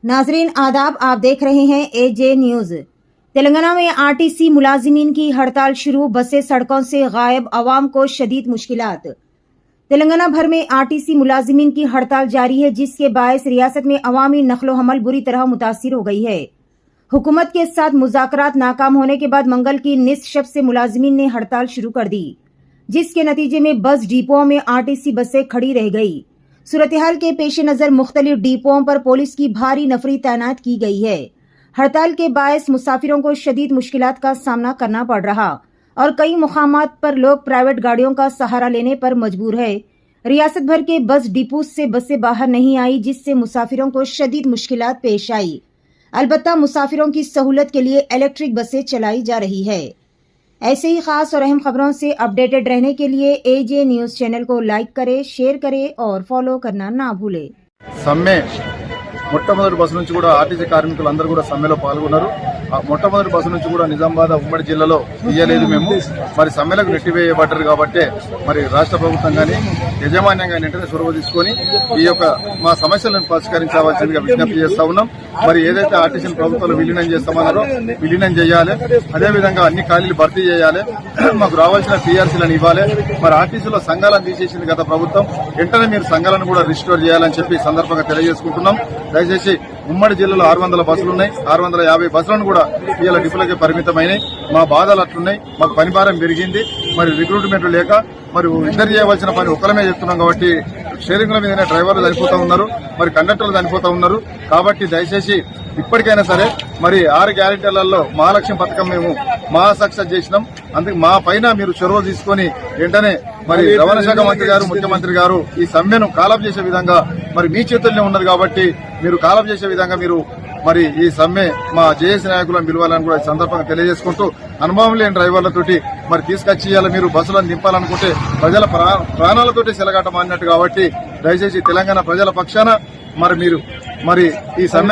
नाजरीन आदाब, आप देख रहे हैं एजे न्यूज। तेलंगाना में आरटीसी मुलाजिमीन की हड़ताल शुरू, बसें सड़कों से गायब, अवाम को शदीद मुश्किलात। तेलंगाना भर में आरटीसी मुलाजिमीन की हड़ताल जारी है, जिसके बायस रियासत में अवामी नक्लो हमल बुरी तरह मुतासिर हो गई है। हुकूमत के साथ मुज़ाकरात नाकाम होने के बाद मंगल की निस्फ शब से मुलाजिमीन ने हड़ताल शुरू कर दी, जिसके नतीजे में बस डिपोओं में आरटीसी बसें खड़ी रह गई। सूरत-ए-हाल के पेश नजर मुख्तलिफ डिपोओं पर पुलिस की भारी नफरी तैनात की गई है। हड़ताल के बायस मुसाफिरों को शदीद मुश्किलात का सामना करना पड़ रहा और कई मुकामात पर लोग प्राइवेट गाड़ियों का सहारा लेने पर मजबूर है। रियासत भर के बस डिपो से बसें बाहर नहीं आई, जिससे मुसाफिरों को शदीद मुश्किलात पेश आई। अलबत्ता मुसाफिरों की सहूलत के लिए इलेक्ट्रिक बसें चलाई जा रही है। ऐसे ही खास और अहम खबरों से अपडेटेड रहने के लिए एजे न्यूज चैनल को लाइक करें, शेयर करें और फॉलो करना ना भूलें। సమ్మె మొట్టమొదటి బస్సు నుంచి కూడా ఆర్టీసీ కార్మికులందరూ కూడా సమ్మెలో పాల్గొన్నారు. ఆ మొట్టమొదటి బస్సు నుంచి కూడా నిజామాబాద్ ఉమ్మడి జిల్లాలో తీయలేదు. మేము మరి సమ్మెలకు నెట్టివేయబడ్డారు కాబట్టి మరి రాష్ట్ర ప్రభుత్వం కానీ యజమాన్యం కానీ వెంటనే చొరవ తీసుకొని ఈ యొక్క మా సమస్యలను పరిష్కరించవలసిందిగా విజ్ఞప్తి చేస్తా ఉన్నాం. మరి ఏదైతే ఆర్టీసీని ప్రభుత్వంలో విలీనం చేస్తామన్నారో విలీనం చేయాలి, అదేవిధంగా అన్ని ఖాళీలు భర్తీ చేయాలి, మాకు రావాల్సిన పీఆర్సీలను ఇవ్వాలి. మరి ఆర్టీసీలో సంఘాలను తీసేసింది గత ప్రభుత్వం, వెంటనే మీరు సంఘాలను కూడా రిస్టోర్ చేయాలని చెప్పి సందర్భంగా తెలియజేసుకుంటున్నాం. దయచేసి ఉమ్మడి జిల్లాలో 600 బస్సులు ఉన్నాయి, 650 బస్సులను కూడా ఇవాళ డిపోలకే పరిమితమైనాయి. మా బాధలు అట్లున్నాయి, మాకు పని భారం పెరిగింది. మరి రిక్రూట్మెంట్ లేక మరి ఇద్దరు చేయవలసిన పని ఒక్కలమే చేస్తున్నాం కాబట్టి షేరింగ్ల మీదనే డ్రైవర్లు చనిపోతా ఉన్నారు, మరి కండక్టర్లు చనిపోతా ఉన్నారు. కాబట్టి దయచేసి ఇప్పటికైనా సరే మరి 6 గ్యారెంటీలలో మహాలక్ష్మి పథకం మేము సక్సెస్ చేసినాం. అందుకే మా పైన మీరు చొరవ తీసుకొని వెంటనే మరి రవాణా శాఖ మంత్రి గారు, ముఖ్యమంత్రి గారు ఈ సమ్మెను కాలప్ చేసే విధంగా మరి మీ చేతుల్లోనే ఉన్నది కాబట్టి మీరు కాలప్ చేసే విధంగా మీరు మరి ఈ సమ్మె మా జేఏసీ నాయకులను పిలవాలని కూడా ఈ సందర్భంగా తెలియజేసుకుంటూ, అనుభవం లేని డ్రైవర్లతోటి మరి తీసుకొచ్చి ఇవాళ మీరు బస్సులను నింపాలనుకుంటే ప్రజల ప్రాణాలతోటి సెలగాట మారినట్టు కాబట్టి దయచేసి తెలంగాణ ప్రజల పక్షాన మరి మీరు మరి ఈ సమ్మె